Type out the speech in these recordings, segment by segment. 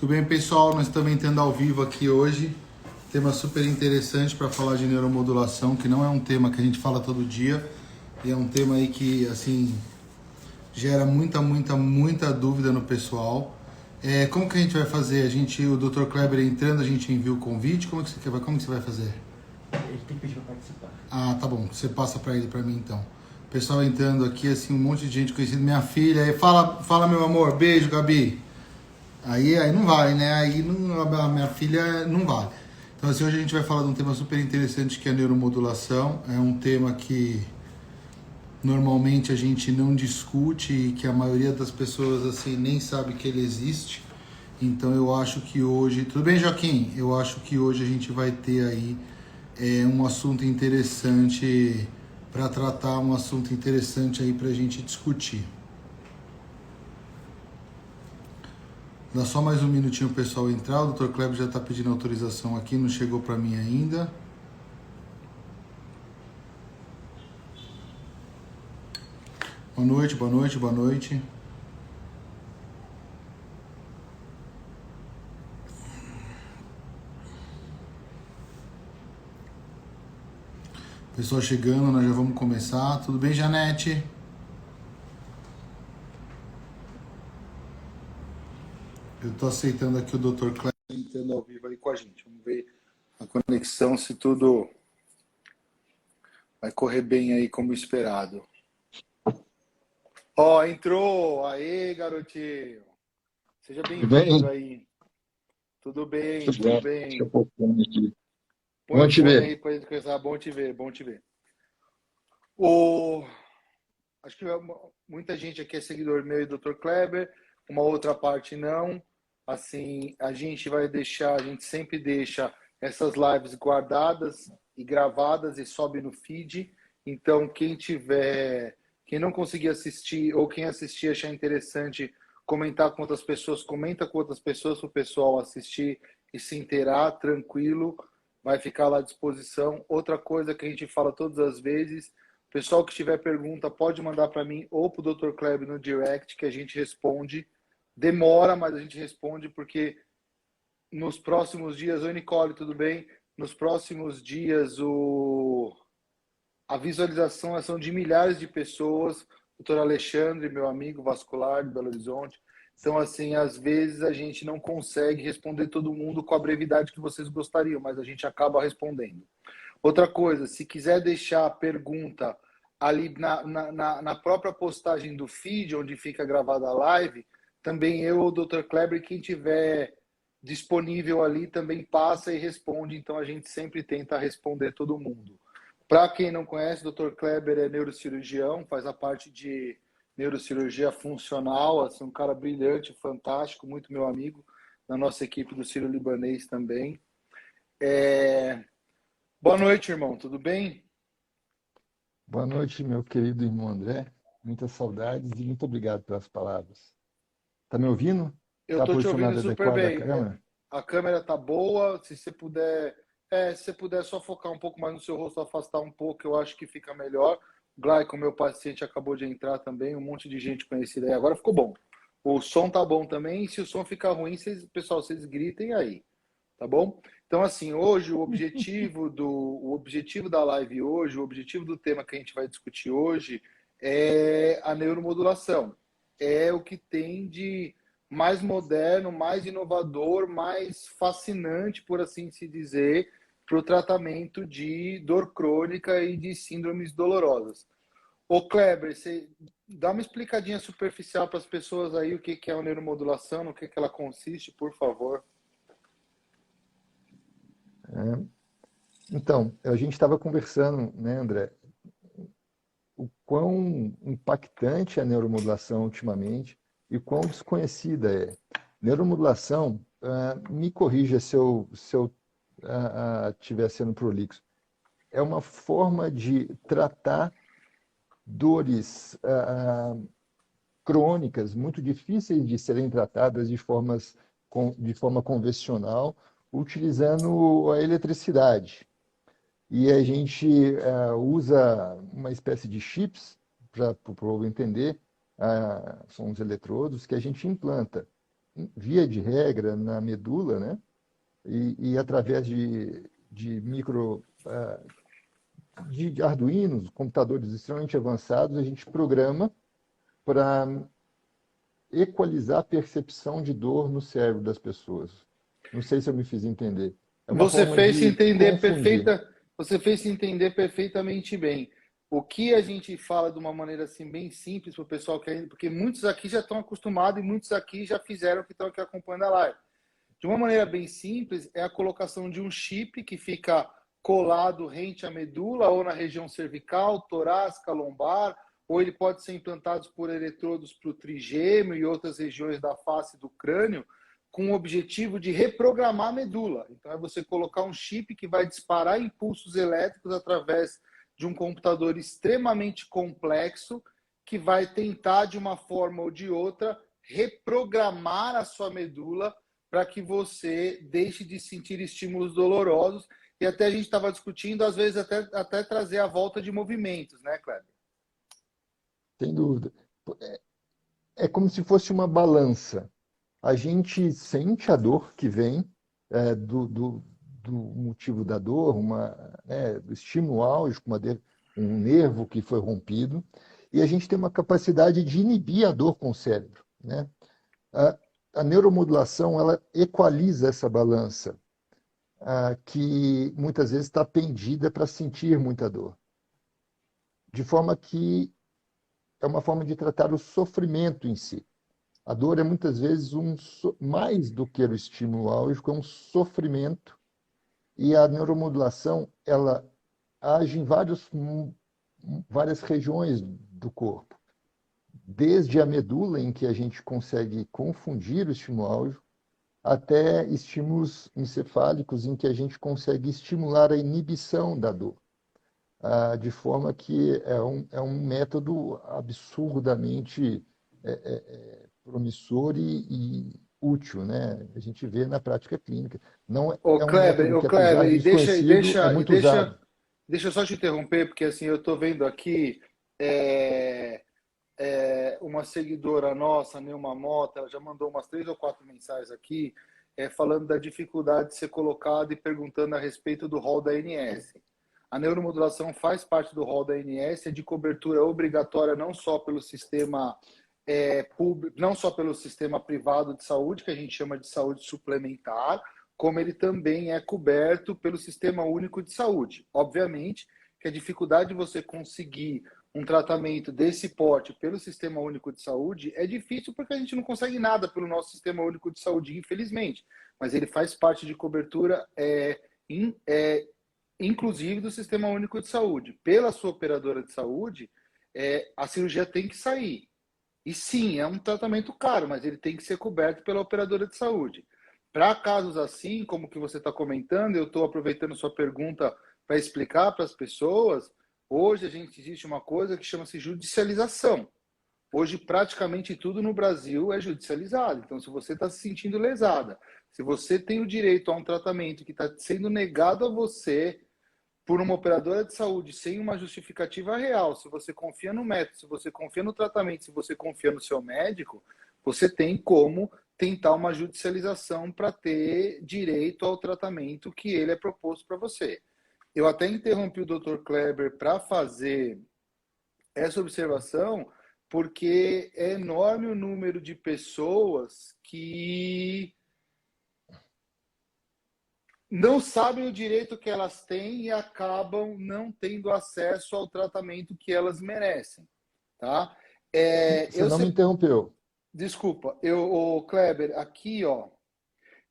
Tudo bem, pessoal? Nós estamos entrando ao vivo aqui hoje. Tema super interessante para falar de neuromodulação, que não é um tema que a gente fala todo dia. E é um tema aí que, assim, gera muita dúvida no pessoal. Como que a gente vai fazer? O Dr. Kleber entrando, a gente envia o convite? Como que você vai fazer? Ele tem que pedir para participar. Ah, tá bom. Você passa para ele, para mim, então. O pessoal entrando aqui, assim, um monte de gente conhecida. Minha filha. Fala, meu amor. Beijo, Gabi. Aí não vale, né? A minha filha não vale. Então, assim, hoje a gente vai falar de um tema super interessante que é a neuromodulação. É um tema que normalmente a gente não discute e que a maioria das pessoas, assim, nem sabe que ele existe. Então, eu acho que hoje... Tudo bem, Joaquim? Eu acho que hoje a gente vai ter aí um assunto interessante para tratar, um assunto interessante aí para a gente discutir. Dá só mais um minutinho o pessoal entrar. O Dr. Kleber já está pedindo autorização aqui, não chegou para mim ainda. Boa noite, boa noite, boa noite. Pessoal chegando, nós já vamos começar. Tudo bem, Janete? Eu estou aceitando aqui o Dr. Kleber entrando ao vivo aí com a gente. Vamos ver a conexão, se tudo vai correr bem aí como esperado. Ó, entrou! Aê, garotinho! Seja bem-vindo aí. Tudo bem, tudo bem. Deixa eu pôr o fone aqui. Põe o fone aí pra gente começar. Bom te ver, bom te ver. Acho que muita gente aqui é seguidor meu e do Dr. Kleber, uma outra parte não. Assim, a gente sempre deixa essas lives guardadas e gravadas e sobe no feed. Então, quem não conseguir assistir ou quem assistir achar interessante comentar com outras pessoas, comenta com outras pessoas para o pessoal assistir e se inteirar, tranquilo, vai ficar lá à disposição. Outra coisa que a gente fala todas as vezes, pessoal que tiver pergunta pode mandar para mim ou para o Dr. Kleber no direct que a gente responde. Demora, mas a gente responde porque nos próximos dias... Oi, Nicole, tudo bem? Nos próximos dias a visualização são de milhares de pessoas. Doutor Alexandre, meu amigo vascular de Belo Horizonte. Então, assim, às vezes a gente não consegue responder todo mundo com a brevidade que vocês gostariam, mas a gente acaba respondendo. Outra coisa, se quiser deixar a pergunta ali na própria postagem do feed, onde fica gravada a live, também eu ou o Dr. Kleber, quem tiver disponível ali, também passa e responde. Então, a gente sempre tenta responder todo mundo. Para quem não conhece, o Dr. Kleber é neurocirurgião, faz a parte de neurocirurgia funcional, assim, um cara brilhante, fantástico, muito meu amigo, na nossa equipe do Sírio-Libanês também. Boa noite, irmão, tudo bem? Boa noite, meu querido irmão André. Muitas saudades e muito obrigado pelas palavras. Tá me ouvindo? Eu Tá estou te ouvindo posicionado super adequado a bem. câmera? A câmera tá boa, se você puder... se você puder só focar um pouco mais no seu rosto, afastar um pouco, eu acho que fica melhor. Glauco, meu paciente, acabou de entrar também, um monte de gente conhecida aí. Agora ficou bom. O som tá bom também, e se o som ficar ruim, pessoal, vocês gritem aí, tá bom? Então, assim, hoje o objetivo da live hoje, o objetivo do tema que a gente vai discutir hoje é a neuromodulação. É o que tem de mais moderno, mais inovador, mais fascinante, por assim se dizer, para o tratamento de dor crônica e de síndromes dolorosas. Ô Kleber, você dá uma explicadinha superficial para as pessoas aí o que é a neuromodulação, no que ela consiste, por favor. Então, a gente estava conversando, né, André, o quão impactante é a neuromodulação ultimamente e quão desconhecida é. Neuromodulação, me corrija se eu estiver sendo prolixo, é uma forma de tratar dores crônicas, muito difíceis de serem tratadas de forma convencional, utilizando a eletricidade. E a gente usa uma espécie de chips, para o povo entender, são os eletrodos que a gente implanta. via de regra, na medula, né? E através de de Arduinos, computadores extremamente avançados, a gente programa para equalizar a percepção de dor no cérebro das pessoas. Não sei se eu me fiz entender. É uma Você forma fez se de entender confundir. perfeita, você fez se entender perfeitamente bem. O que a gente fala de uma maneira assim bem simples para o pessoal que porque muitos aqui já estão acostumados e muitos aqui já fizeram que estão aqui acompanhando a live. De uma maneira bem simples, é a colocação de um chip que fica colado rente à medula ou na região cervical, torácica, lombar, ou ele pode ser implantado por eletrodos para o trigêmeo e outras regiões da face do crânio, com o objetivo de reprogramar a medula. Então, é você colocar um chip que vai disparar impulsos elétricos através de um computador extremamente complexo, que vai tentar, de uma forma ou de outra, reprogramar a sua medula para que você deixe de sentir estímulos dolorosos. E até a gente estava discutindo, às vezes, até trazer a volta de movimentos, né, Kleber? Sem dúvida. É como se fosse uma balança. A gente sente a dor que vem do motivo da dor, do estímulo álgico, um nervo que foi rompido, e a gente tem uma capacidade de inibir a dor com o cérebro, né? A, a neuromodulação, ela equaliza essa balança, que muitas vezes está pendida para sentir muita dor. De forma que é uma forma de tratar o sofrimento em si. A dor é muitas vezes mais do que o estímulo álgico, é um sofrimento, e a neuromodulação ela age em várias regiões do corpo, desde a medula, em que a gente consegue confundir o estímulo álgico, até estímulos encefálicos, em que a gente consegue estimular a inibição da dor, de forma que é um método absurdamente promissor e útil, né? A gente vê na prática clínica. Não é um método Ô que, apesar Kleber, de desconhecido, é muito usado. deixa eu só te interromper, porque assim, eu estou vendo aqui uma seguidora nossa, Nilma Mota, ela já mandou umas 3 ou 4 mensagens aqui, falando da dificuldade de ser colocado e perguntando a respeito do rol da ANS. A neuromodulação faz parte do rol da ANS, é de cobertura obrigatória não só pelo sistema público, não só pelo sistema privado de saúde, que a gente chama de saúde suplementar, como ele também é coberto pelo Sistema Único de Saúde. Obviamente que a dificuldade de você conseguir um tratamento desse porte pelo Sistema Único de Saúde é difícil porque a gente não consegue nada pelo nosso Sistema Único de Saúde, infelizmente. Mas ele faz parte de cobertura inclusive do Sistema Único de Saúde. Pela sua operadora de saúde, a cirurgia tem que sair. E sim, é um tratamento caro, mas ele tem que ser coberto pela operadora de saúde. Para casos assim, como que você está comentando, eu estou aproveitando sua pergunta para explicar para as pessoas. Hoje existe uma coisa que chama-se judicialização. Hoje praticamente tudo no Brasil é judicializado. Então, se você está se sentindo lesada, se você tem o direito a um tratamento que está sendo negado a você por uma operadora de saúde sem uma justificativa real, se você confia no método, se você confia no tratamento, se você confia no seu médico, você tem como tentar uma judicialização para ter direito ao tratamento que ele é proposto para você. Eu até interrompi o Dr. Kleber para fazer essa observação, porque é enorme o número de pessoas que não sabem o direito que elas têm e acabam não tendo acesso ao tratamento que elas merecem, tá? Você não me interrompeu. Desculpa, Kleber, aqui, ó,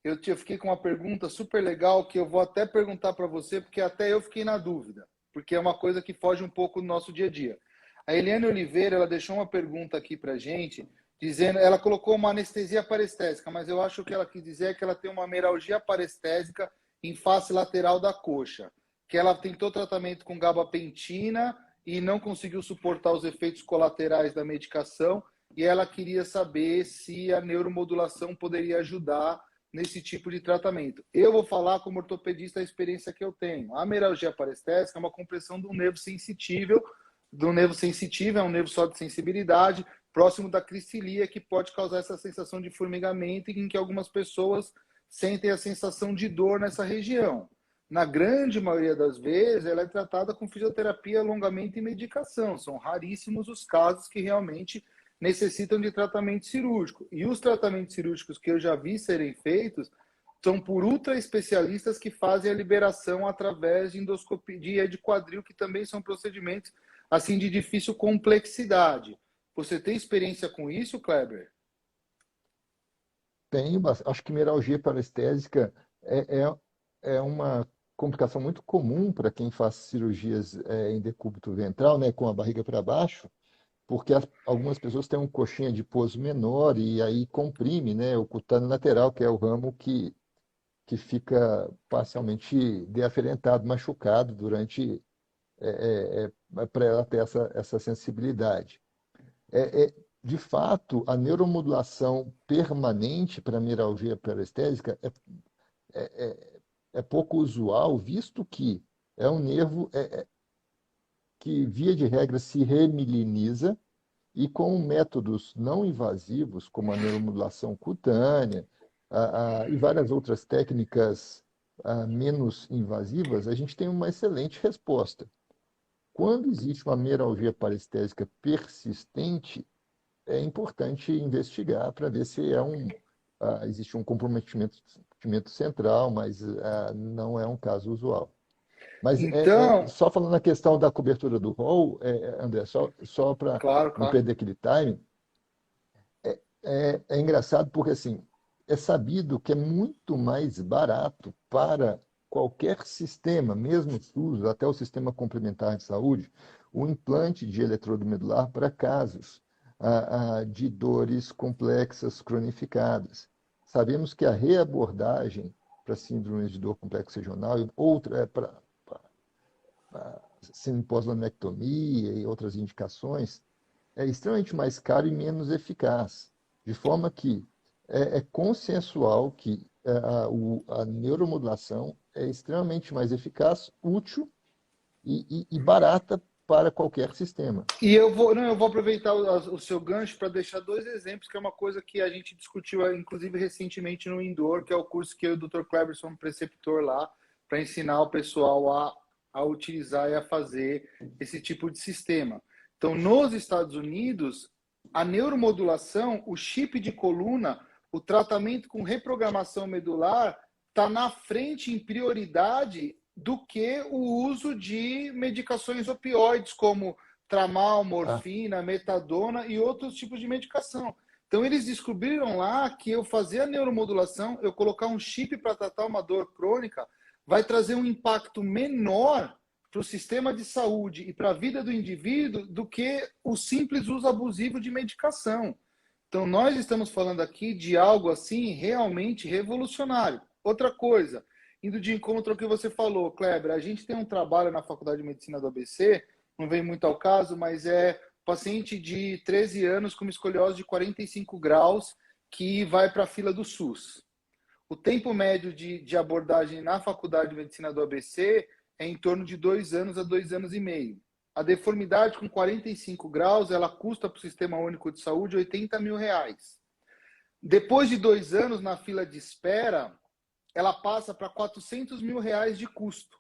eu fiquei com uma pergunta super legal que eu vou até perguntar para você, porque até eu fiquei na dúvida, porque é uma coisa que foge um pouco do nosso dia a dia. A Eliane Oliveira, ela deixou uma pergunta aqui para gente, dizendo, ela colocou uma anestesia parestésica, mas eu acho que ela quis dizer é que ela tem uma meralgia parestésica em face lateral da coxa, que ela tentou tratamento com gabapentina e não conseguiu suportar os efeitos colaterais da medicação, e ela queria saber se a neuromodulação poderia ajudar nesse tipo de tratamento. Eu vou falar como ortopedista a experiência que eu tenho. A meralgia parestésica é uma compressão do nervo sensitivo, é um nervo só de sensibilidade, próximo da cristilia, que pode causar essa sensação de formigamento em que algumas pessoas sentem a sensação de dor nessa região. Na grande maioria das vezes, ela é tratada com fisioterapia, alongamento e medicação. São raríssimos os casos que realmente necessitam de tratamento cirúrgico. E os tratamentos cirúrgicos que eu já vi serem feitos são por ultra especialistas que fazem a liberação através de endoscopia de quadril, que também são procedimentos assim de difícil complexidade. Você tem experiência com isso, Kleber? Tenho, acho que mialgia parestésica é uma complicação muito comum para quem faz cirurgias em decúbito ventral, né, com a barriga para baixo, porque algumas pessoas têm um coxinha de pouso menor e aí comprime, né, o cutâneo lateral, que é o ramo que fica parcialmente deaferentado, machucado durante para ela ter essa sensibilidade. É, é, de fato, a neuromodulação permanente para mialgia parestésica é pouco usual, visto que é um nervo que, via de regra, se remiliniza e com métodos não invasivos, como a neuromodulação cutânea e várias outras técnicas menos invasivas, a gente tem uma excelente resposta. Quando existe uma mialgia parestésica persistente, é importante investigar para ver se existe um comprometimento central, mas não é um caso usual. Mas Então, só falando na questão da cobertura do rol, André, só para claro, não claro. perder aquele time, é engraçado porque assim, é sabido que é muito mais barato para qualquer sistema, mesmo o SUS, até o sistema complementar de saúde, o implante de eletrodo medular para casos de dores complexas cronificadas. Sabemos que a reabordagem para síndromes de dor complexa regional e outra para pós-lanectomia e outras indicações, é extremamente mais caro e menos eficaz. De forma que é consensual que a neuromodulação é extremamente mais eficaz, útil e barata para qualquer sistema. E eu vou aproveitar o seu gancho para deixar dois exemplos, que é uma coisa que a gente discutiu, inclusive, recentemente no Indoor, que é o curso que eu e o Dr. Kleber somos preceptor lá, para ensinar o pessoal a utilizar e a fazer esse tipo de sistema. Então, nos Estados Unidos, a neuromodulação, o chip de coluna, o tratamento com reprogramação medular está na frente em prioridade do que o uso de medicações opioides, como tramal, Ah, morfina, metadona e outros tipos de medicação. Então, eles descobriram lá que eu fazer a neuromodulação, eu colocar um chip para tratar uma dor crônica, vai trazer um impacto menor para o sistema de saúde e para a vida do indivíduo do que o simples uso abusivo de medicação. Então, nós estamos falando aqui de algo assim realmente revolucionário. Outra coisa, indo de encontro ao que você falou, Kleber, a gente tem um trabalho na Faculdade de Medicina do ABC, não vem muito ao caso, mas é paciente de 13 anos com uma escoliose de 45 graus que vai para a fila do SUS. O tempo médio de abordagem na Faculdade de Medicina do ABC é em torno de 2 anos a 2 anos e meio. A deformidade com 45 graus, ela custa para o Sistema Único de Saúde R$ 80 mil. Depois de 2 anos na fila de espera, ela passa para R$ 400 mil de custo.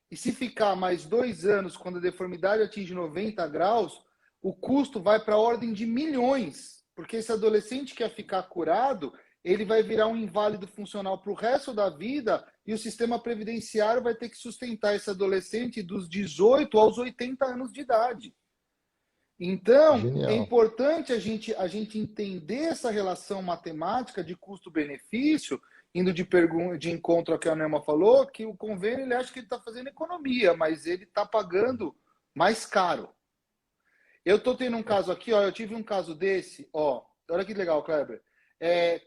E se ficar mais 2 anos, quando a deformidade atinge 90 graus, o custo vai para a ordem de milhões. Porque esse adolescente que quer ficar curado, ele vai virar um inválido funcional para o resto da vida e o sistema previdenciário vai ter que sustentar esse adolescente dos 18 aos 80 anos de idade. Então, é genial. importante a gente entender essa relação matemática de custo-benefício, indo de encontro ao que a Nema falou, que o convênio ele acha que ele está fazendo economia, mas ele está pagando mais caro. Eu estou tendo um caso aqui, ó, eu tive um caso desse, ó, olha que legal, Kleber.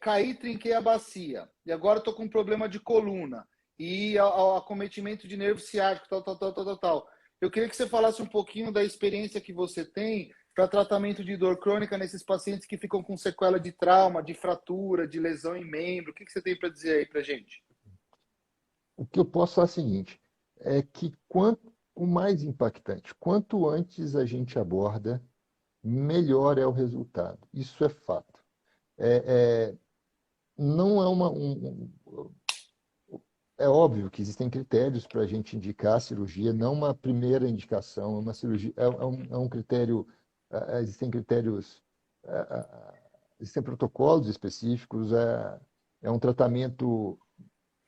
Caí, trinquei a bacia, e agora estou com um problema de coluna, e acometimento de nervo ciático, tal. Eu queria que você falasse um pouquinho da experiência que você tem para tratamento de dor crônica nesses pacientes que ficam com sequela de trauma, de fratura, de lesão em membro. O que você tem para dizer aí para gente? O que eu posso falar é o seguinte, é que o mais impactante, quanto antes a gente aborda, melhor é o resultado. Isso é fato. É, é, não é é óbvio que existem critérios para a gente indicar a cirurgia, não uma primeira indicação, uma cirurgia é um critério, existem critérios, ah, ah, existem protocolos específicos, é um tratamento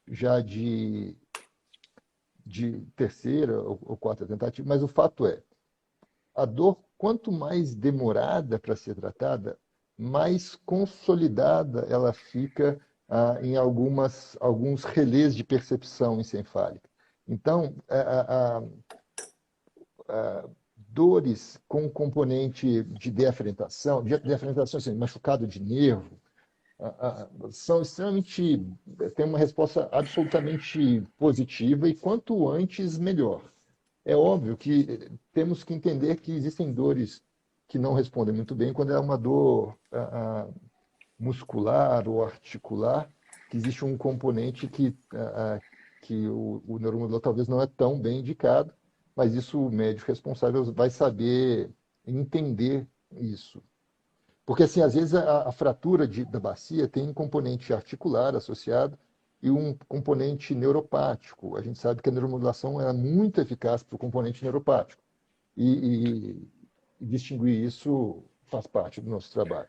já de terceira ou quarta tentativa, mas o fato é, a dor, quanto mais demorada para ser tratada, mais consolidada ela fica em alguns relés de percepção encefálica. Então, dores com componente de deafrentação, assim, machucado de nervo, são extremamente, têm uma resposta absolutamente positiva e quanto antes, melhor. É óbvio que temos que entender que existem dores que não respondem muito bem quando é uma dor muscular ou articular, que existe um componente que o neuromodulador talvez não é tão bem indicado, mas isso o médico responsável vai saber entender isso. Porque, assim, às vezes a fratura da bacia tem um componente articular associado e um componente neuropático. A gente sabe que a neuromodulação é muito eficaz para o componente neuropático. E distinguir isso faz parte do nosso trabalho.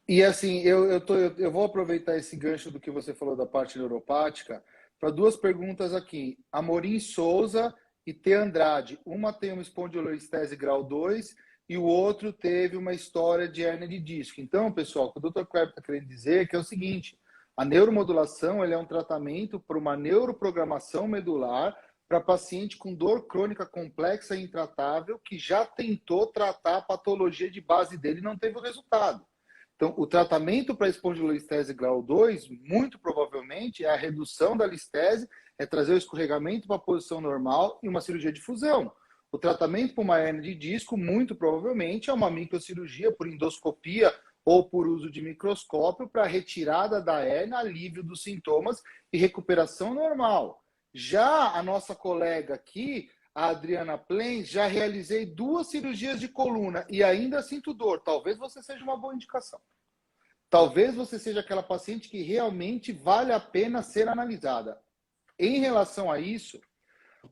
E assim, eu vou aproveitar esse gancho do que você falou da parte neuropática para duas perguntas aqui. Amorim Souza e T. Andrade. Uma tem uma espondilolistese grau 2 e o outro teve uma história de hérnia de disco. Então, pessoal, o que o Dr. Kleber está querendo dizer é que é o seguinte, a neuromodulação ele é um tratamento para uma neuroprogramação medular para paciente com dor crônica complexa e intratável que já tentou tratar a patologia de base dele e não teve o resultado. Então, o tratamento para espondilolistese grau 2, muito provavelmente, é a redução da listese, é trazer o escorregamento para a posição normal e uma cirurgia de fusão. O tratamento para uma hérnia de disco, muito provavelmente, é uma microcirurgia por endoscopia ou por uso de microscópio para retirada da hérnia, alívio dos sintomas e recuperação normal. Já a nossa colega aqui, a Adriana Plens, já realizei 2 cirurgias de coluna e ainda sinto dor. Talvez você seja uma boa indicação. Talvez você seja aquela paciente que realmente vale a pena ser analisada. Em relação a isso,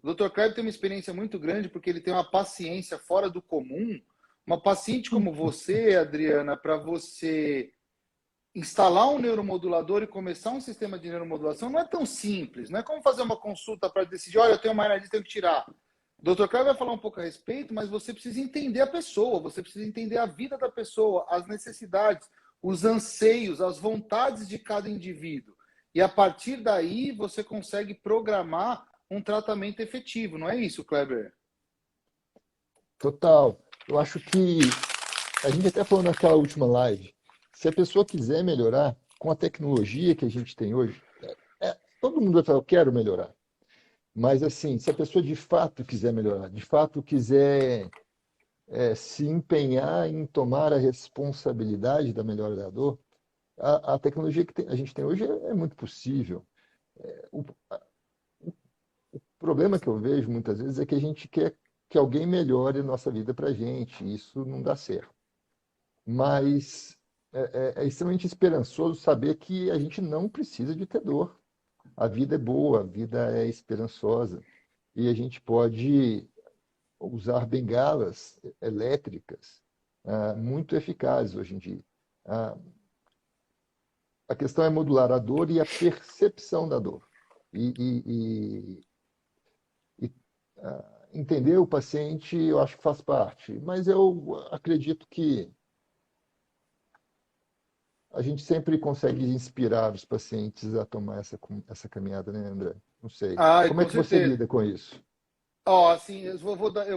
o Dr. Kleber tem uma experiência muito grande porque ele tem uma paciência fora do comum. Uma paciente como você, Adriana, para você instalar um neuromodulador e começar um sistema de neuromodulação não é tão simples. Não é como fazer uma consulta para decidir, olha, eu tenho uma hernia, tenho que tirar. O Dr. Kleber vai falar um pouco a respeito, mas você precisa entender a pessoa, você precisa entender a vida da pessoa, as necessidades, os anseios, as vontades de cada indivíduo. E a partir daí você consegue programar um tratamento efetivo, não é isso, Kleber? Total. Eu acho que a gente até falou naquela última live, se a pessoa quiser melhorar com a tecnologia que a gente tem hoje, todo mundo vai falar, eu quero melhorar. Mas assim, se a pessoa de fato quiser melhorar, de fato quiser se empenhar em tomar a responsabilidade da melhora da dor, a tecnologia que a gente tem hoje é muito possível. O, o problema que eu vejo muitas vezes é que a gente quer que alguém melhore a nossa vida para a gente, e isso não dá certo. Mas é extremamente esperançoso saber que a gente não precisa de ter dor. A vida é boa, a vida é esperançosa, e a gente pode usar bengalas elétricas muito eficazes hoje em dia. A questão é modular a dor e a percepção da dor. E entender o paciente, eu acho que faz parte. Mas eu acredito que a gente sempre consegue inspirar os pacientes a tomar essa caminhada, né, André? Não sei. Ah, Como é com que você certeza. lida com isso? Ó, assim, eu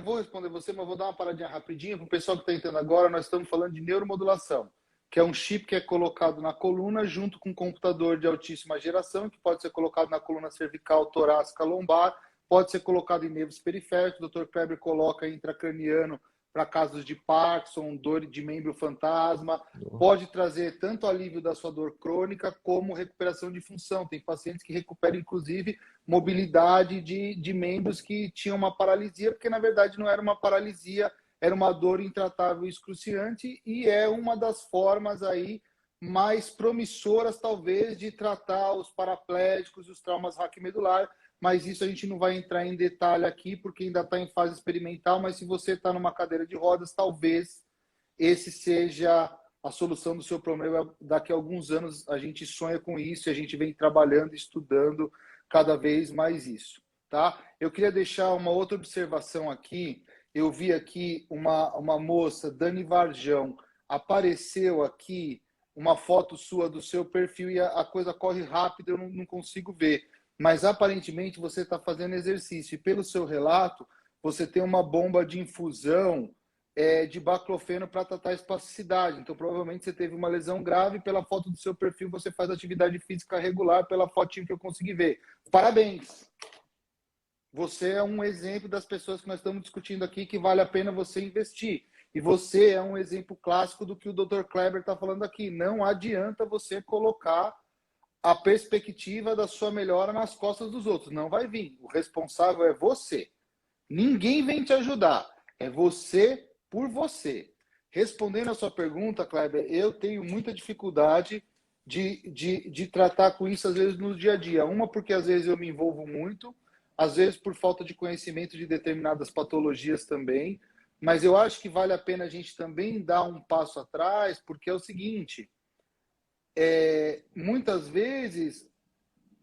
vou responder você, mas vou dar uma paradinha rapidinho para o pessoal que está entrando agora. Nós estamos falando de neuromodulação, que é um chip que é colocado na coluna junto com um computador de altíssima geração, que pode ser colocado na coluna cervical, torácica, lombar, pode ser colocado em nervos periféricos. O Dr. Kleber coloca intracraniano para casos de Parkinson, dor de membro fantasma. Pode trazer tanto alívio da sua dor crônica como recuperação de função. Tem pacientes que recuperam, inclusive, mobilidade de membros que tinham uma paralisia, porque na verdade não era uma paralisia, era uma dor intratável e excruciante e é uma das formas aí mais promissoras, talvez, de tratar os paraplégicos e os traumas raquimedulares, mas isso a gente não vai entrar em detalhe aqui, porque ainda está em fase experimental, mas se você está numa cadeira de rodas, talvez esse seja a solução do seu problema. Daqui a alguns anos a gente sonha com isso e a gente vem trabalhando, estudando cada vez mais isso, tá? Eu queria deixar uma outra observação aqui. Eu vi aqui uma moça, Dani Varjão, apareceu aqui uma foto sua do seu perfil e a coisa corre rápido, eu não consigo ver. Mas aparentemente você está fazendo exercício e pelo seu relato, você tem uma bomba de infusão de baclofeno para tratar a espasticidade. Então, provavelmente você teve uma lesão grave. Pela foto do seu perfil, você faz atividade física regular, pela fotinho que eu consegui ver. Parabéns! Você é um exemplo das pessoas que nós estamos discutindo aqui que vale a pena você investir. E você é um exemplo clássico do que o Dr. Kleber está falando aqui. Não adianta você colocar a perspectiva da sua melhora nas costas dos outros. Não vai vir. O responsável é você. Ninguém vem te ajudar. É você por você. Respondendo a sua pergunta, Kleber, eu tenho muita dificuldade de tratar com isso, às vezes, no dia a dia. Uma, porque às vezes eu me envolvo muito, às vezes por falta de conhecimento de determinadas patologias também, mas eu acho que vale a pena a gente também dar um passo atrás, porque é o seguinte, muitas vezes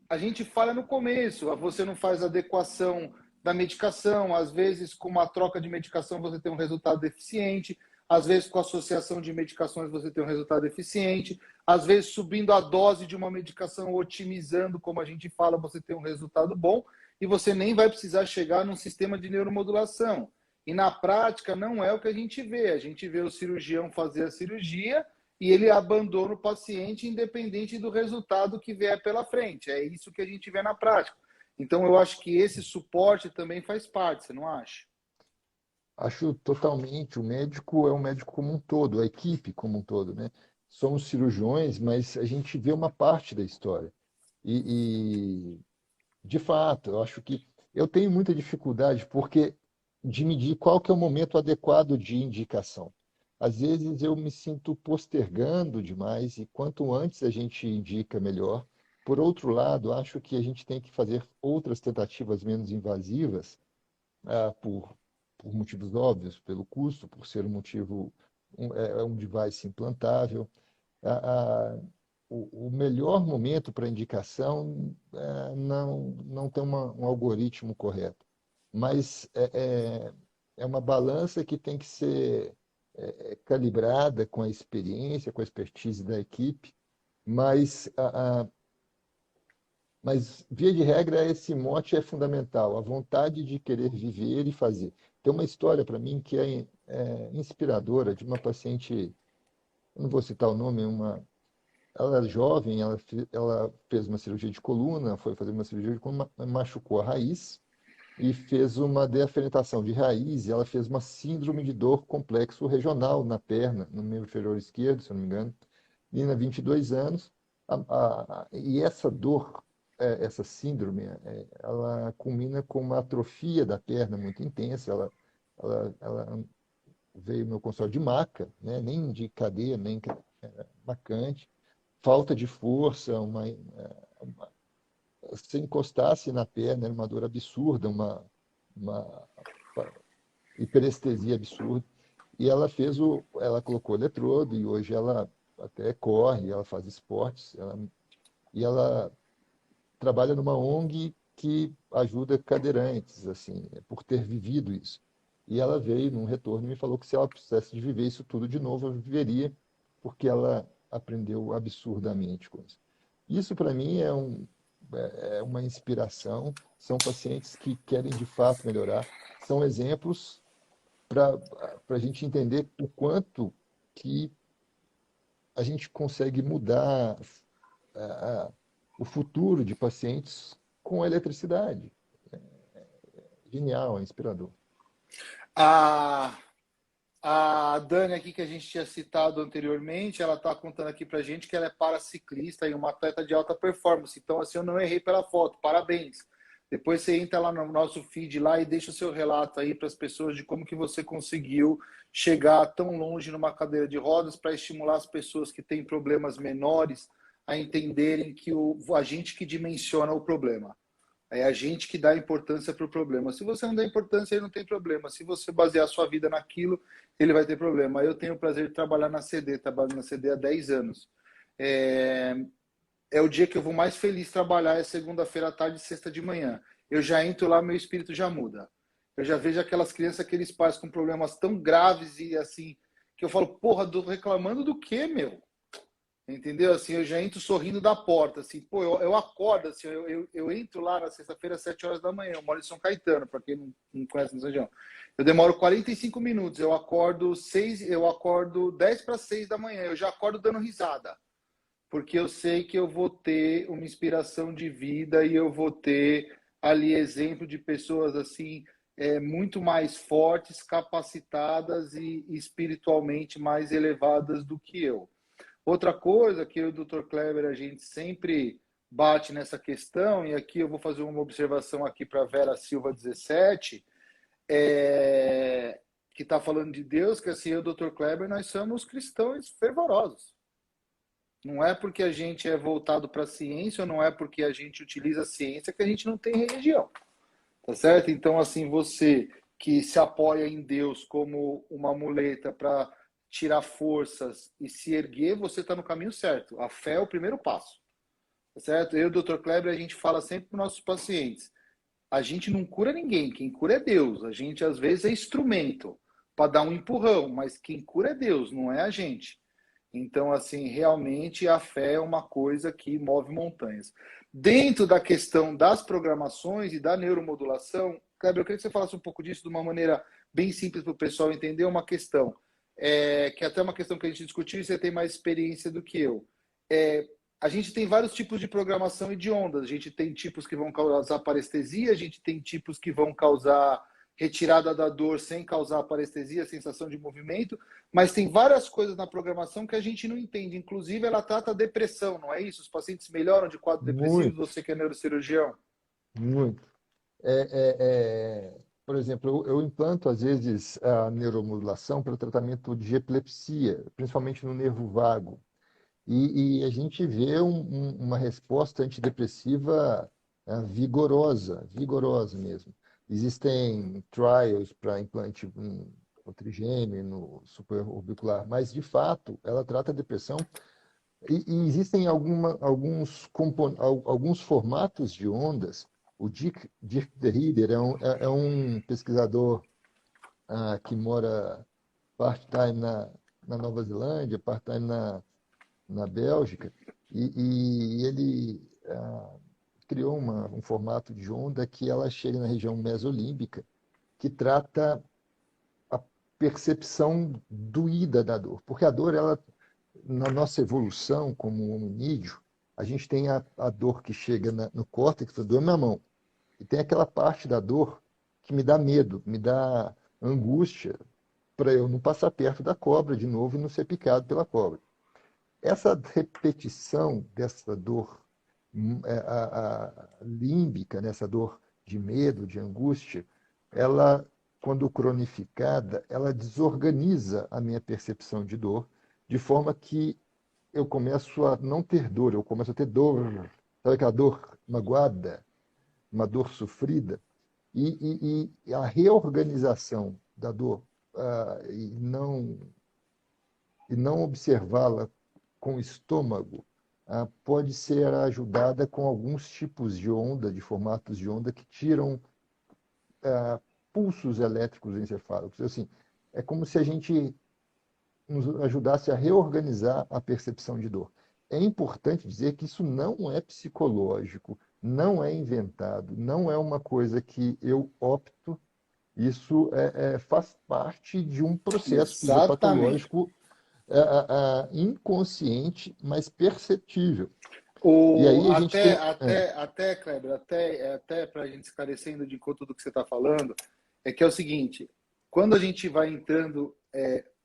a gente falha no começo, você não faz adequação da medicação, às vezes com uma troca de medicação você tem um resultado deficiente, às vezes com associação de medicações você tem um resultado deficiente, às vezes subindo a dose de uma medicação, otimizando, como a gente fala, você tem um resultado bom, e você nem vai precisar chegar num sistema de neuromodulação. E na prática não é o que a gente vê o cirurgião fazer a cirurgia e ele abandona o paciente independente do resultado que vier pela frente. É isso que a gente vê na prática. Então, eu acho que esse suporte também faz parte, você não acha? Acho totalmente. O médico é um médico como um todo, a equipe como um todo, né? Somos cirurgiões, mas a gente vê uma parte da história. De fato, eu acho que eu tenho muita dificuldade porque de medir qual que é o momento adequado de indicação. Às vezes eu me sinto postergando demais e quanto antes a gente indica, melhor. Por outro lado, acho que a gente tem que fazer outras tentativas menos invasivas, por motivos óbvios, pelo custo, por ser um motivo, um device implantável. A, a, o melhor momento para indicação não tem um algoritmo correto, mas é uma balança que tem que ser calibrada com a experiência, com a expertise da equipe, mas, mas via de regra, esse mote é fundamental, a vontade de querer viver e fazer. Tem uma história para mim que é inspiradora de uma paciente, eu não vou citar o nome, ela era jovem, ela fez uma cirurgia de coluna, foi fazer uma cirurgia de coluna, machucou a raiz e fez uma deaferentação de raiz e ela fez uma síndrome de dor complexo regional na perna, no membro inferior esquerdo, se eu não me engano. Menina, 22 anos, e essa dor, essa síndrome, ela culmina com uma atrofia da perna muito intensa, ela veio no meu consultório de maca, né? Nem de cadeia, nem macante, falta de força, se encostasse na perna, era uma dor absurda, uma hiperestesia absurda. E ela colocou eletrodo e hoje ela até corre, ela faz esportes, e ela trabalha numa ONG que ajuda cadeirantes, assim, por ter vivido isso. E ela veio num retorno e me falou que se ela precisasse de viver isso tudo de novo, eu viveria, porque ela aprendeu absurdamente com isso. Isso, para mim, é uma inspiração. São pacientes que querem, de fato, melhorar. São exemplos para a gente entender o quanto que a gente consegue mudar o futuro de pacientes com a eletricidade. Genial, é inspirador. A, a Dani aqui, que a gente tinha citado anteriormente, ela está contando aqui para a gente que ela é paraciclista e uma atleta de alta performance. Então, assim, eu não errei pela foto. Parabéns. Depois você entra lá no nosso feed lá e deixa o seu relato aí para as pessoas de como que você conseguiu chegar tão longe numa cadeira de rodas para estimular as pessoas que têm problemas menores a entenderem que a gente que dimensiona o problema. É a gente que dá importância para o problema. Se você não dá importância, ele não tem problema. Se você basear a sua vida naquilo, ele vai ter problema. Eu tenho o prazer de trabalhar na CD, trabalho na CD há 10 anos. É o dia que eu vou mais feliz trabalhar, é segunda-feira à tarde e sexta de manhã. Eu já entro lá, meu espírito já muda. Eu já vejo aquelas crianças, aqueles pais com problemas tão graves e assim, que eu falo, porra, reclamando do quê, meu? Entendeu? Assim, eu já entro sorrindo da porta, assim, pô, eu acordo, assim, eu entro lá na sexta-feira às 7 horas da manhã, eu moro em São Caetano, para quem não conhece essa região. Eu demoro 45 minutos, eu acordo 10 para 6 da manhã, eu já acordo dando risada, porque eu sei que eu vou ter uma inspiração de vida e eu vou ter ali exemplo de pessoas assim, muito mais fortes, capacitadas e espiritualmente mais elevadas do que eu. Outra coisa que eu e o Dr. Kleber, a gente sempre bate nessa questão, e aqui eu vou fazer uma observação aqui para Vera Silva 17, que está falando de Deus, que assim, eu e o Dr. Kleber, nós somos cristãos fervorosos. Não é porque a gente é voltado para a ciência, ou não é porque a gente utiliza a ciência que a gente não tem religião. Tá certo? Então, assim, você que se apoia em Deus como uma muleta para tirar forças e se erguer, você está no caminho certo. A fé é o primeiro passo. Tá certo? Eu e o Dr. Kleber, a gente fala sempre para os nossos pacientes. A gente não cura ninguém, quem cura é Deus. A gente, às vezes, é instrumento para dar um empurrão, mas quem cura é Deus, não é a gente. Então, assim, realmente a fé é uma coisa que move montanhas. Dentro da questão das programações e da neuromodulação, Kleber, eu queria que você falasse um pouco disso de uma maneira bem simples para o pessoal entender uma questão, que é até uma questão que a gente discutiu e você tem mais experiência do que eu. A gente tem vários tipos de programação e de ondas. A gente tem tipos que vão causar parestesia, a gente tem tipos que vão causar retirada da dor sem causar parestesia, sensação de movimento, mas tem várias coisas na programação que a gente não entende. Inclusive, ela trata a depressão, não é isso? Os pacientes melhoram de quadros depressivos, Muito, você que é neurocirurgião. muito. Por exemplo, eu implanto, às vezes, a neuromodulação para o tratamento de epilepsia, principalmente no nervo vago. E a gente vê uma resposta antidepressiva vigorosa, vigorosa mesmo. Existem trials para implante no trigêmeo, no supraorbicular, mas, de fato, ela trata a depressão. E existem alguns formatos de ondas. O Dirk de Rieder é um pesquisador que mora part-time na Nova Zelândia, part-time na Bélgica, e ele criou um formato de onda que ela chega na região mesolímbica, que trata a percepção doída da dor. Porque a dor, ela, na nossa evolução como hominídeo, a gente tem a dor que chega no córtex, a dor na mão, e tem aquela parte da dor que me dá medo, me dá angústia, para eu não passar perto da cobra de novo e não ser picado pela cobra. Essa repetição dessa dor límbica, nessa dor de medo, de angústia, ela, quando cronificada, ela desorganiza a minha percepção de dor, de forma que eu começo a não ter dor, eu começo a ter dor, sabe aquela dor magoada, uma dor sofrida, e a reorganização da dor e não observá-la com o estômago, pode ser ajudada com alguns tipos de onda, de formatos de onda que tiram pulsos elétricos encefálicos. Assim, é como se a gente nos ajudasse a reorganizar a percepção de dor. É importante dizer que isso não é psicológico, não é inventado, não é uma coisa que eu opto, isso faz parte de um processo Exatamente. fisiopatológico inconsciente, mas perceptível. E aí a gente tem. Até, Kleber, até para a gente esclarecendo de tudo que você está falando, é que é o seguinte, quando a gente vai entrando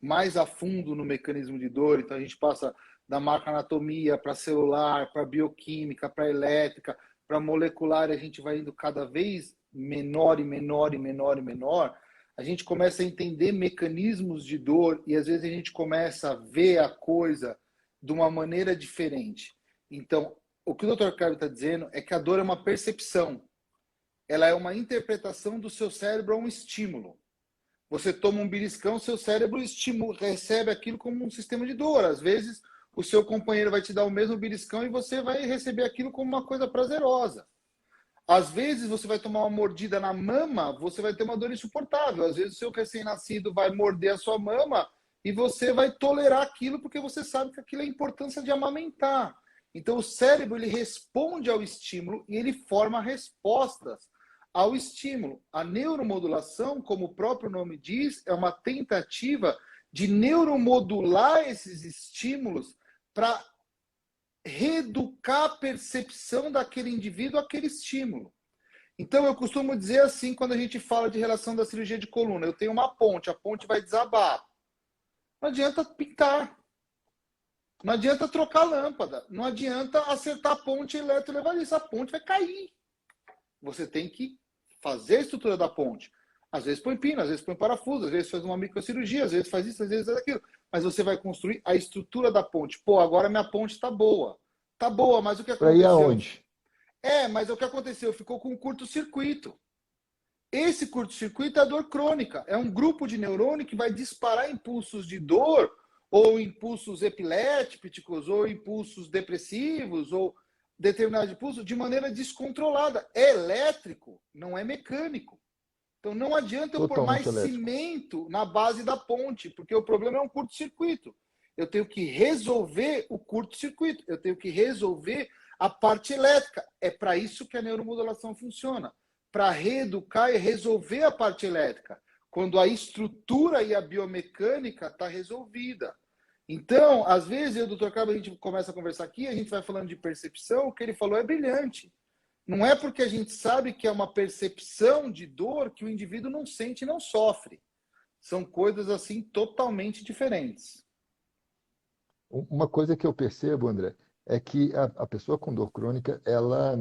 mais a fundo no mecanismo de dor, então a gente passa da macroanatomia para celular, para bioquímica, para elétrica, para molecular, a gente vai indo cada vez menor e menor e menor e menor, a gente começa a entender mecanismos de dor e às vezes a gente começa a ver a coisa de uma maneira diferente. Então, o que o Dr. Kleber está dizendo é que a dor é uma percepção. Ela é uma interpretação do seu cérebro a um estímulo. Você toma um beliscão, seu cérebro recebe aquilo como um sistema de dor. Às vezes, o seu companheiro vai te dar o mesmo beliscão e você vai receber aquilo como uma coisa prazerosa. Às vezes, você vai tomar uma mordida na mama, você vai ter uma dor insuportável. Às vezes, o seu recém-nascido vai morder a sua mama e você vai tolerar aquilo porque você sabe que aquilo é a importância de amamentar. Então, o cérebro ele responde ao estímulo e ele forma respostas ao estímulo. A neuromodulação, como o próprio nome diz, é uma tentativa de neuromodular esses estímulos para reeducar a percepção daquele indivíduo àquele estímulo. Então, eu costumo dizer assim, quando a gente fala de relação da cirurgia de coluna, eu tenho uma ponte, a ponte vai desabar. Não adianta pintar. Não adianta trocar lâmpada. Não adianta acertar a ponte eletrolevadiça. A ponte vai cair. Você tem que fazer a estrutura da ponte. Às vezes põe pino, às vezes põe parafuso, às vezes faz uma microcirurgia, às vezes faz isso, às vezes faz aquilo. Mas você vai construir a estrutura da ponte. Pô, agora minha ponte está boa. Está boa, mas o que Para ir aconteceu? aonde? Mas o que aconteceu? Ficou com um curto-circuito. Esse curto-circuito é a dor crônica. É um grupo de neurônio que vai disparar impulsos de dor, ou impulsos epilépticos, ou impulsos depressivos, ou determinado impulso de maneira descontrolada. É elétrico, não é mecânico. Então não adianta eu pôr mais Totalmente elétrico. cimento na base da ponte, porque o problema é um curto-circuito. Eu tenho que resolver o curto-circuito, eu tenho que resolver a parte elétrica. É para isso que a neuromodulação funciona, para reeducar e resolver a parte elétrica, quando a estrutura e a biomecânica está resolvida. Então, às vezes, eu e o Dr. Cabo, a gente começa a conversar aqui, a gente vai falando de percepção, o que ele falou é brilhante. Não é porque a gente sabe que é uma percepção de dor que o indivíduo não sente e não sofre. São coisas, assim, totalmente diferentes. Uma coisa que eu percebo, André, é que a pessoa com dor crônica, ela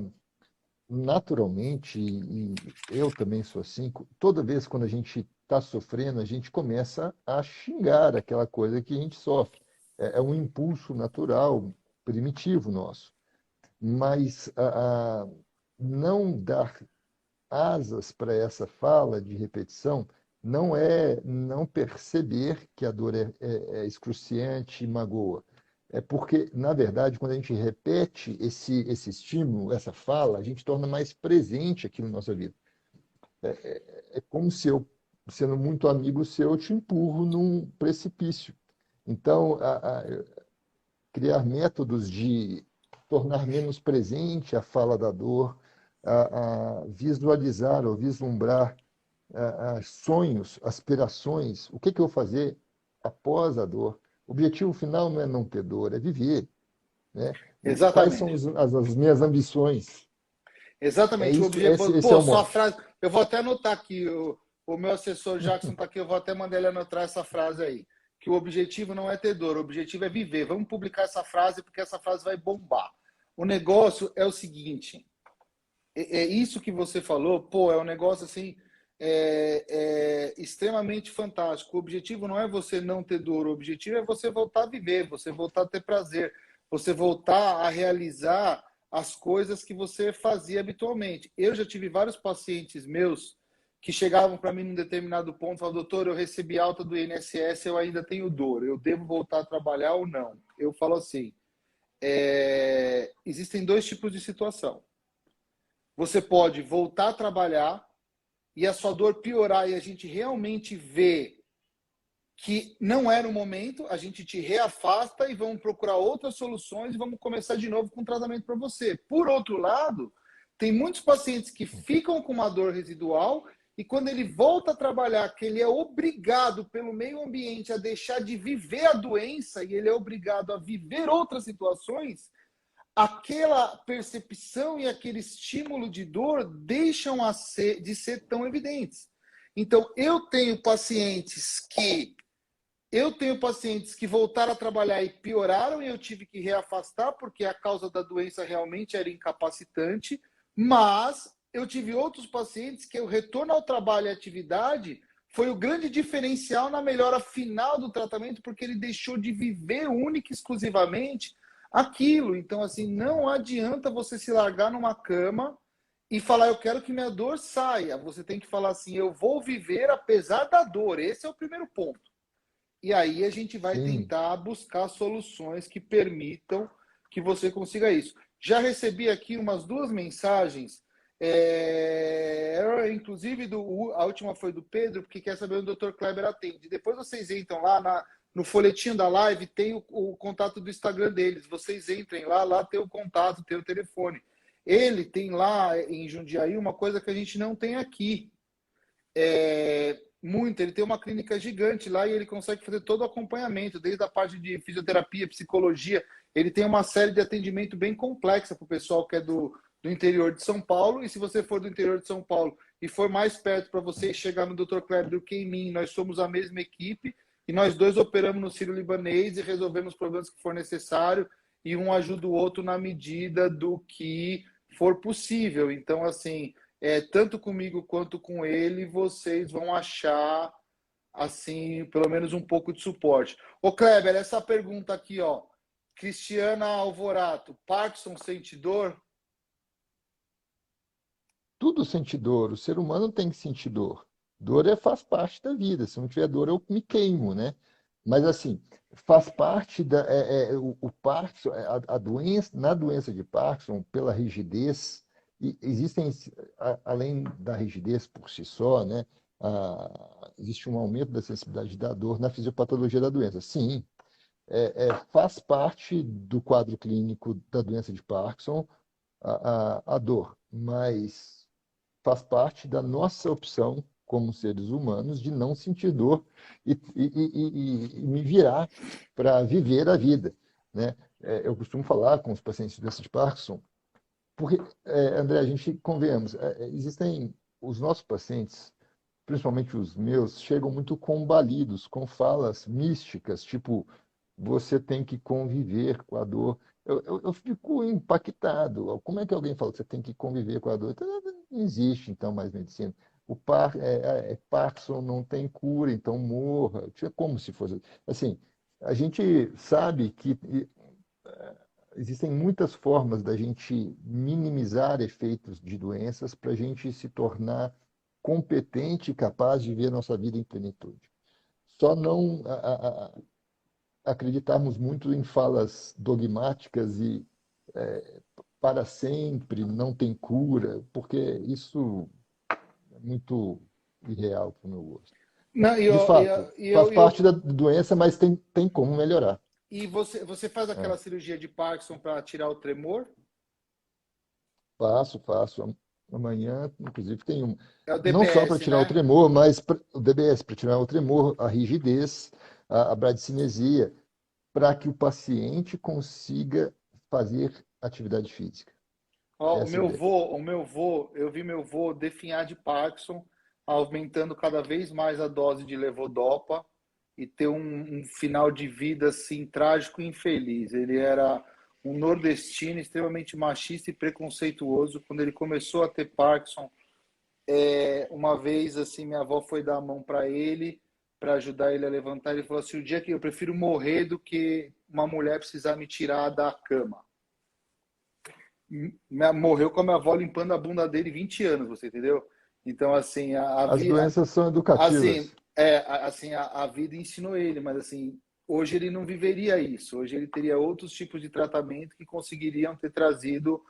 naturalmente, e eu também sou assim, toda vez quando a gente está sofrendo, a gente começa a xingar aquela coisa que a gente sofre. É um impulso natural, primitivo nosso. Mas não dar asas para essa fala de repetição não é não perceber que a dor é excruciante e magoa. É porque, na verdade, quando a gente repete esse estímulo, essa fala, a gente torna mais presente aquilo na nossa vida. É como se eu, sendo muito amigo seu, eu te empurro num precipício. Então, criar métodos de tornar menos presente a fala da dor, a visualizar ou vislumbrar sonhos, aspirações, o que eu vou fazer após a dor. O objetivo final não é não ter dor, é viver. Né? Quais são Exatamente. as minhas ambições? Exatamente. O objetivo. Esse é Pô, o sua mote. frase. Eu vou até anotar aqui. O meu assessor Jackson está aqui. Eu vou até mandar ele anotar essa frase aí. Que o objetivo não é ter dor, o objetivo é viver. Vamos publicar essa frase porque essa frase vai bombar. O negócio é o seguinte. É isso que você falou. Pô, é um negócio assim. Extremamente fantástico. O objetivo não é você não ter dor, o objetivo é você voltar a viver, você voltar a ter prazer, você voltar a realizar as coisas que você fazia habitualmente. Eu já tive vários pacientes meus que chegavam para mim num determinado ponto e falavam: doutor, eu recebi alta do INSS, eu ainda tenho dor, eu devo voltar a trabalhar ou não? Eu falo assim, existem dois tipos de situação. Você pode voltar a trabalhar e a sua dor piorar e a gente realmente vê que não era o momento, a gente te reafasta e vamos procurar outras soluções e vamos começar de novo com tratamento para você. Por outro lado, tem muitos pacientes que ficam com uma dor residual e quando ele volta a trabalhar, que ele é obrigado pelo meio ambiente a deixar de viver a doença e ele é obrigado a viver outras situações, aquela percepção e aquele estímulo de dor deixam de ser tão evidentes. Então, eu tenho pacientes que Eu tenho pacientes que voltaram a trabalhar e pioraram e eu tive que reafastar porque a causa da doença realmente era incapacitante, mas eu tive outros pacientes que o retorno ao trabalho e atividade foi o grande diferencial na melhora final do tratamento, porque ele deixou de viver única e exclusivamente aquilo. Então, assim, não adianta você se largar numa cama e falar, eu quero que minha dor saia. Você tem que falar assim, eu vou viver apesar da dor. Esse é o primeiro ponto. E aí a gente vai Sim, tentar buscar soluções que permitam que você consiga isso. Já recebi aqui umas duas mensagens, inclusive a última foi do Pedro, porque quer saber onde o Dr. Kleber atende. Depois vocês entram lá no folhetinho da live, tem o contato do Instagram deles. Vocês entrem lá tem o contato, tem o telefone. Ele tem lá em Jundiaí uma coisa que a gente não tem aqui. Muito, ele tem uma clínica gigante lá e ele consegue fazer todo o acompanhamento, desde a parte de fisioterapia, psicologia. Ele tem uma série de atendimento bem complexa para o pessoal que é do interior de São Paulo. E se você for do interior de São Paulo e for mais perto para você chegar no Dr. Kleber do que em mim, nós somos a mesma equipe e nós dois operamos no Sírio-Libanês e resolvemos os problemas que for necessário e um ajuda o outro na medida do que for possível. Então, assim, tanto comigo quanto com ele, vocês vão achar, assim, pelo menos um pouco de suporte. Ô, Kleber, essa pergunta aqui, ó. Cristiana Alvorato, Parkinson sente dor? tudo sente dor. O ser humano tem que sentir dor. Dor faz parte da vida. Se não tiver dor, eu me queimo, né? Mas assim, faz parte o Parkinson, a doença, na doença de Parkinson, pela rigidez, e existem, além da rigidez por si só, né? Existe um aumento da sensibilidade da dor na fisiopatologia da doença. Sim, faz parte do quadro clínico da doença de Parkinson a dor, mas faz parte da nossa opção como seres humanos de não sentir dor e me virar para viver a vida, né? Eu costumo falar com os pacientes de doença de Parkinson, porque, André, a gente convenhamos, existem os nossos pacientes, principalmente os meus, chegam muito combalidos, com falas místicas, tipo, você tem que conviver com a dor. Eu fico impactado. Como é que alguém fala que você tem que conviver com a dor? Então, não existe, então, mais medicina. Parkinson não tem cura, então morra. É como se fosse. Assim, a gente sabe que existem muitas formas da gente minimizar efeitos de doenças para a gente se tornar competente e capaz de ver nossa vida em plenitude. Só não acreditarmos muito em falas dogmáticas e para sempre não tem cura, porque isso é muito irreal para o meu gosto. Não, De fato, faz parte da doença, mas tem como melhorar. e você faz É, aquela cirurgia de Parkinson para tirar o tremor? faço. Amanhã, inclusive, tem um. É o Não só para DBS, tirar o né? tremor, mas o DBS, para tirar o tremor, a rigidez, a bradicinesia, para que o paciente consiga fazer atividade física. Ó, Essa é a ideia. eu vi meu vô definhar de Parkinson, aumentando cada vez mais a dose de levodopa e ter um final de vida assim trágico e infeliz. Ele era um nordestino extremamente machista e preconceituoso. Quando ele começou a ter Parkinson, uma vez assim minha avó foi dar a mão para ele para ajudar ele a levantar. Ele falou assim: o dia que eu prefiro morrer do que uma mulher precisar me tirar da cama. Morreu com a minha avó limpando a bunda dele 20 anos, você entendeu? Então, assim, As doenças são educativas. a vida ensinou ele, mas assim, hoje ele não viveria isso. Hoje ele teria outros tipos de tratamento que conseguiriam ter trazido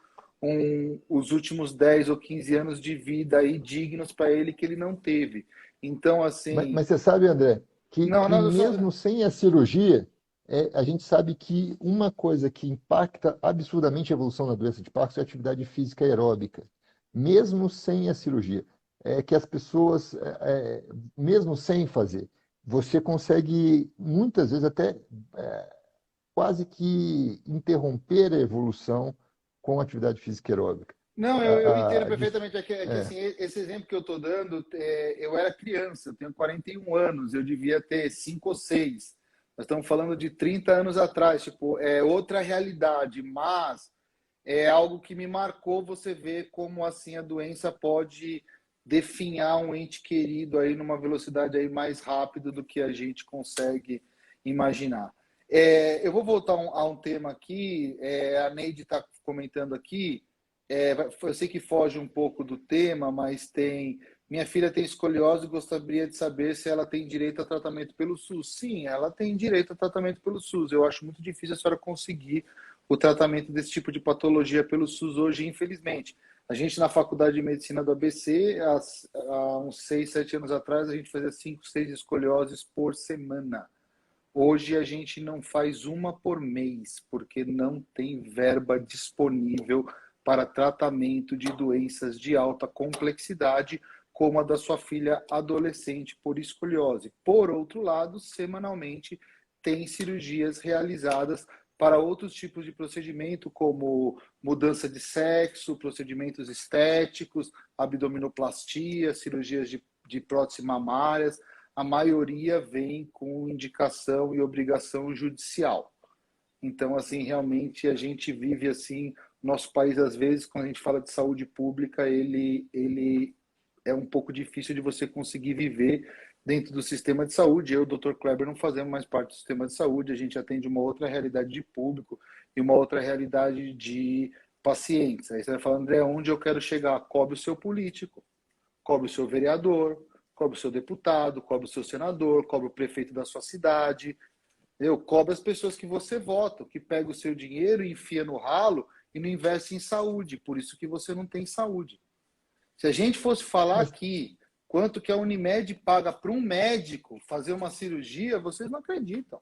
os últimos 10 ou 15 anos de vida aí dignos para ele que ele não teve. Então, assim, Mas você sabe, André, não, que não, eu só, mesmo sem a cirurgia, a gente sabe que uma coisa que impacta absurdamente a evolução da doença de Parkinson é a atividade física aeróbica, mesmo sem a cirurgia. É que as pessoas, mesmo sem fazer, você consegue muitas vezes até quase que interromper a evolução com a atividade física aeróbica. Não, eu entendo A, a, perfeitamente. É que, é, assim, esse exemplo que eu estou dando, eu era criança, eu tenho 41 anos, eu devia ter 5 ou 6. Nós estamos falando de 30 anos atrás, tipo, é outra realidade, mas é algo que me marcou você ver como assim a doença pode definhar um ente querido aí numa velocidade aí mais rápida do que a gente consegue imaginar. Eu vou voltar a um tema aqui, a Neide está comentando aqui, eu sei que foge um pouco do tema, mas tem. Minha filha tem escoliose e gostaria de saber se ela tem direito a tratamento pelo SUS. Sim, ela tem direito a tratamento pelo SUS. Eu acho muito difícil a senhora conseguir o tratamento desse tipo de patologia pelo SUS hoje, infelizmente. A gente, na Faculdade de Medicina do ABC, há uns 6, 7 anos atrás, a gente fazia 5, 6 escolioses por semana. Hoje a gente não faz uma por mês, porque não tem verba disponível para tratamento de doenças de alta complexidade, como a da sua filha adolescente por escoliose. Por outro lado, semanalmente tem cirurgias realizadas para outros tipos de procedimento, como mudança de sexo, procedimentos estéticos, abdominoplastia, cirurgias de prótese mamárias. A maioria vem com indicação e obrigação judicial. Então, assim, realmente a gente vive assim, nosso país, às vezes, quando a gente fala de saúde pública, ele é um pouco difícil de você conseguir viver dentro do sistema de saúde. Eu, Dr. Kleber, não fazemos mais parte do sistema de saúde, a gente atende uma outra realidade de público e uma outra realidade de pacientes. Aí você vai falar, André, onde eu quero chegar? Cobre o seu político, cobre o seu vereador, cobre o seu deputado, cobre o seu senador, cobre o prefeito da sua cidade, cobre as pessoas que você vota, que pega o seu dinheiro e enfia no ralo e não investe em saúde, por isso que você não tem saúde. Se a gente fosse falar mas, aqui quanto que a Unimed paga para um médico fazer uma cirurgia, vocês não acreditam.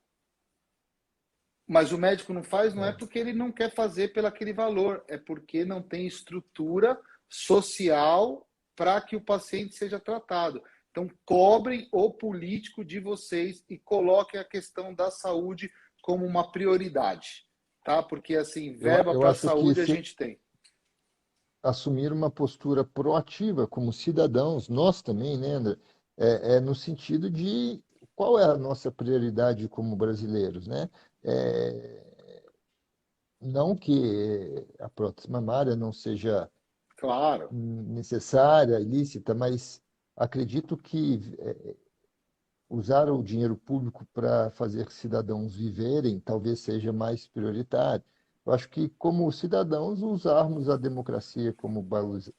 Mas o médico não faz, não é é, porque ele não quer fazer pelo aquele valor, é porque não tem estrutura social para que o paciente seja tratado. Então, cobrem o político de vocês e coloquem a questão da saúde como uma prioridade, tá? Porque, assim, verba eu para a acho que saúde a se gente tem. assumir uma postura proativa como cidadãos, nós também, né, André? No sentido de qual é a nossa prioridade como brasileiros, né? É, não que a prótese mamária não seja Claro. necessária, ilícita, mas acredito que usar o dinheiro público para fazer cidadãos viverem talvez seja mais prioritário. Eu acho que, como cidadãos, usarmos a democracia como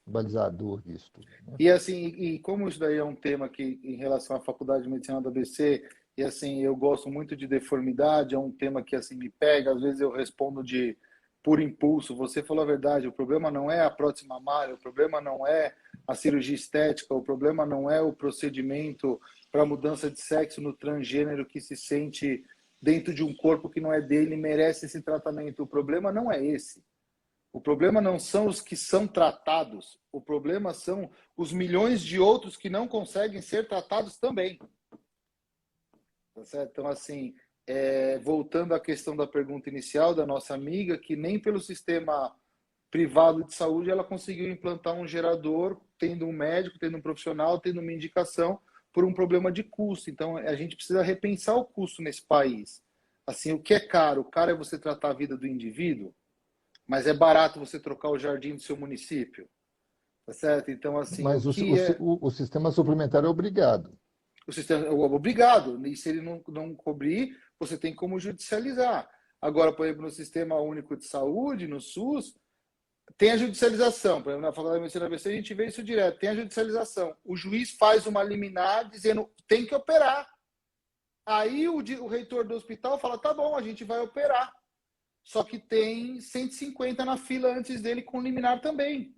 balizador disso tudo, né? E assim, e como isso daí é um tema que, em relação à Faculdade de Medicina do ABC, e assim, eu gosto muito de deformidade, é um tema que assim me pega, às vezes eu respondo de por impulso. Você falou a verdade, o problema não é a prótese mamária, o problema não é a cirurgia estética, o problema não é o procedimento para mudança de sexo no transgênero que se sente dentro de um corpo que não é dele e merece esse tratamento. O problema não é esse. O problema não são os que são tratados, o problema são os milhões de outros que não conseguem ser tratados também. Tá certo? Então, assim, voltando à questão da pergunta inicial da nossa amiga, que nem pelo sistema privado de saúde ela conseguiu implantar um gerador, tendo um médico, tendo um profissional, tendo uma indicação por um problema de custo. Então, a gente precisa repensar o custo nesse país. Assim, o que é caro? O caro é você tratar a vida do indivíduo, mas é barato você trocar o jardim do seu município, tá certo? Então, assim, o Mas que é o sistema suplementar é obrigado. o sistema? Obrigado. E se ele não cobrir, você tem como judicializar. Agora, por exemplo, no Sistema Único de Saúde, no SUS, tem a judicialização. Por exemplo, na Faculdade de Medicina da ABC, a gente vê isso direto. Tem a judicialização. O juiz faz uma liminar dizendo tem que operar. Aí o reitor do hospital fala, tá bom, a gente vai operar. Só que tem 150 na fila antes dele com liminar também.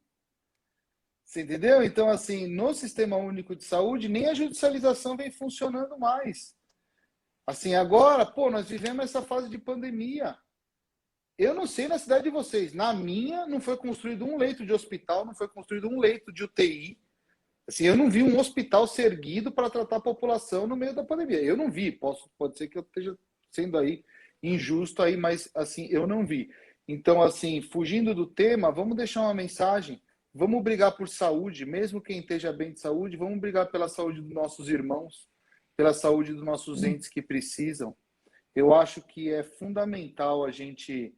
Você entendeu? Então, assim, no Sistema Único de Saúde, nem a judicialização vem funcionando mais. Assim, agora, pô, nós vivemos essa fase de pandemia. Eu não sei na cidade de vocês. Na minha, não foi construído um leito de hospital, não foi construído um leito de UTI. Assim, eu não vi um hospital ser erguido para tratar a população no meio da pandemia. Eu não vi. Pode ser que eu esteja sendo aí injusto aí, mas assim, eu não vi. Então, assim, fugindo do tema, vamos deixar uma mensagem. vamos brigar por saúde, mesmo quem esteja bem de saúde, vamos brigar pela saúde dos nossos irmãos, pela saúde dos nossos entes que precisam. Eu acho que é fundamental a gente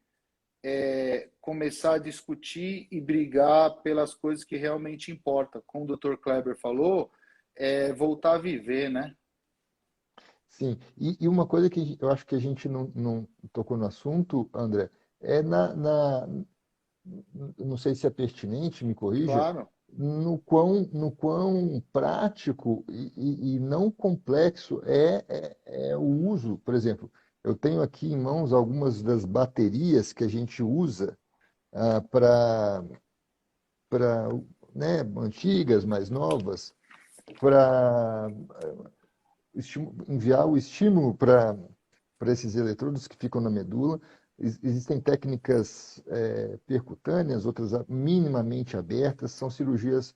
começar a discutir e brigar pelas coisas que realmente importam. Como o Dr. Kleber falou, voltar a viver, né? Sim, e uma coisa que eu acho que a gente não tocou no assunto, André, é não sei se é pertinente, me corrija, Claro. no quão prático e não complexo é o uso. Por exemplo, eu tenho aqui em mãos algumas das baterias que a gente usa para, né, antigas, mais novas, para enviar o estímulo para esses eletrodos que ficam na medula. Existem técnicas percutâneas, outras minimamente abertas, são cirurgias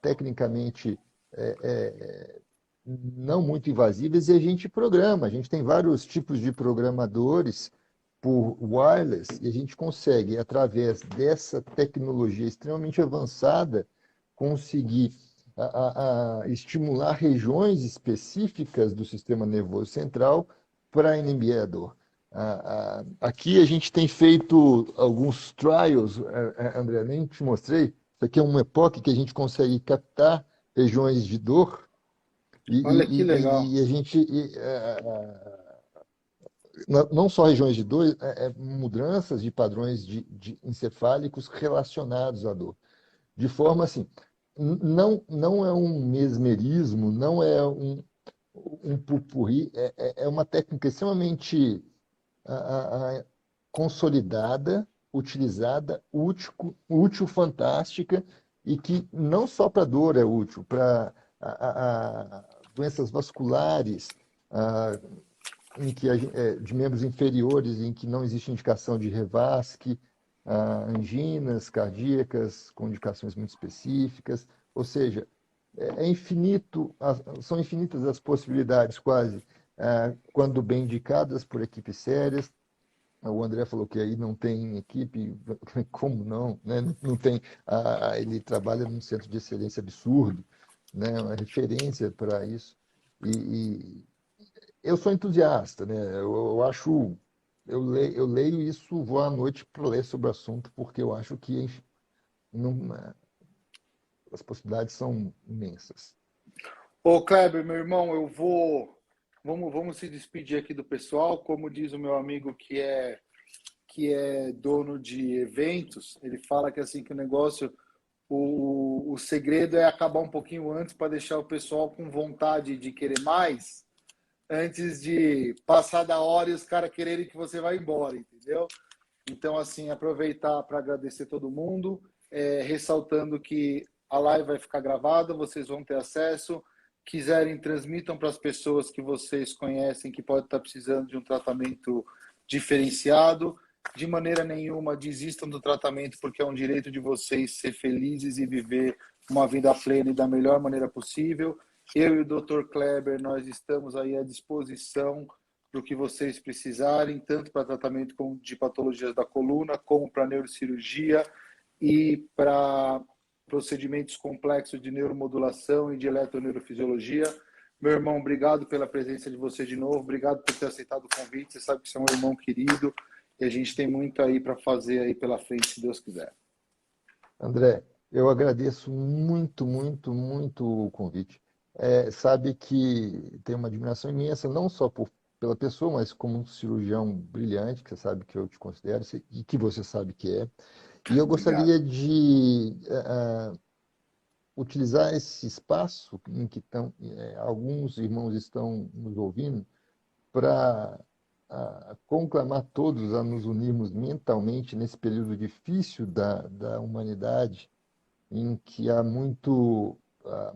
tecnicamente é, é, não muito invasivas e a gente programa. A gente tem vários tipos de programadores por wireless e a gente consegue, através dessa tecnologia extremamente avançada, conseguir estimular regiões específicas do sistema nervoso central para inibir a dor. Aqui a gente tem feito alguns trials, André, nem te mostrei. Isso aqui é uma EPOC que a gente consegue captar regiões de dor Olha que legal. e a gente não só regiões de dor, mudanças de padrões de encefálicos relacionados à dor. De forma assim, não é um mesmerismo, não é um pupurri, é uma técnica extremamente a- a- consolidada, utilizada, útil, fantástica, e que não só para dor é útil, para doenças vasculares, a, de membros inferiores, em que não existe indicação de revasque, anginas cardíacas com indicações muito específicas, ou seja, são infinitas as possibilidades quase, quando bem indicadas por equipes sérias. O André falou que aí não tem equipe, como não, né? Não tem, ele trabalha num centro de excelência absurdo, né? Uma referência para isso. E eu sou entusiasta, né? Eu acho, eu leio isso, vou à noite para ler sobre o assunto, porque eu acho que não, as possibilidades são imensas. Ô, Kleber, meu irmão, eu vou. Vamos se despedir aqui do pessoal. Como diz o meu amigo que é dono de eventos, ele fala que assim que o negócio, o segredo é acabar um pouquinho antes para deixar o pessoal com vontade de querer mais, antes de passar da hora e os caras quererem que você vá embora, entendeu? Então, assim, aproveitar para agradecer todo mundo, ressaltando que a live vai ficar gravada, vocês vão ter acesso. Quiserem, transmitam para as pessoas que vocês conhecem que podem estar precisando de um tratamento diferenciado. De maneira nenhuma, desistam do tratamento, porque é um direito de vocês ser felizes e viver uma vida plena e da melhor maneira possível. Eu e o Dr. Kleber, nós estamos aí à disposição para o que vocês precisarem, tanto para tratamento de patologias da coluna, como para neurocirurgia e para procedimentos complexos de neuromodulação e de eletroneurofisiologia. Meu irmão, obrigado pela presença de você de novo, obrigado por ter aceitado o convite. Você sabe que você é um irmão querido e a gente tem muito aí para fazer aí pela frente, se Deus quiser. André, eu agradeço muito, muito, muito o convite. Sabe que tenho uma admiração imensa, não só pela pessoa, mas como um cirurgião brilhante, que você sabe que eu te considero e que você sabe que é. E eu Obrigado. gostaria de utilizar esse espaço em que alguns irmãos estão nos ouvindo para conclamar todos a nos unirmos mentalmente nesse período difícil da humanidade, em que há muito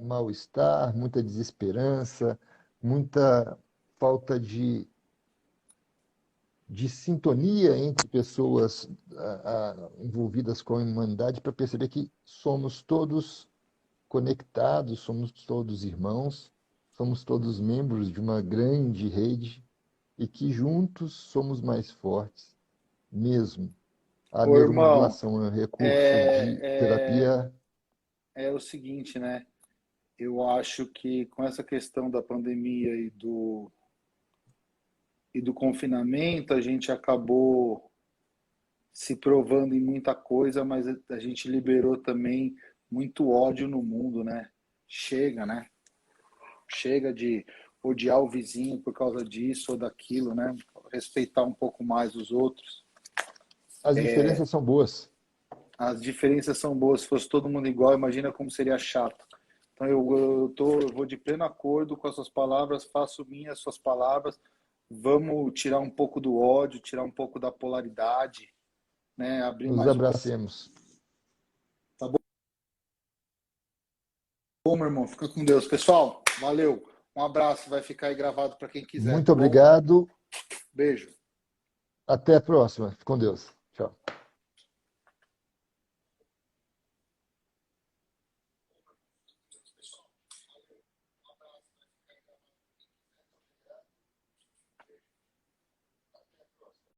mal-estar, muita desesperança, muita falta de sintonia entre pessoas envolvidas com a humanidade, para perceber que somos todos conectados, somos todos irmãos, somos todos membros de uma grande rede e que juntos somos mais fortes, mesmo. a Ô, irmão, neuromodulação é um recurso de é, terapia? é o seguinte, né? Eu acho que com essa questão da pandemia e do confinamento, a gente acabou se provando em muita coisa, mas a gente liberou também muito ódio no mundo, né? Chega, né? Chega de odiar o vizinho por causa disso ou daquilo, né? Respeitar um pouco mais os outros. As diferenças são boas. As diferenças são boas. Se fosse todo mundo igual, imagina como seria chato. Então eu vou de pleno acordo com as suas palavras, faço minhas suas palavras. Vamos tirar um pouco do ódio, tirar um pouco da polaridade, né? Abrir Nos mais o coração. abracemos. Tá bom, meu irmão? Fica com Deus. Pessoal, valeu. Um abraço, vai ficar aí gravado para quem quiser, Muito tá bom? obrigado. Beijo. Até a próxima. Fique com Deus. Tchau.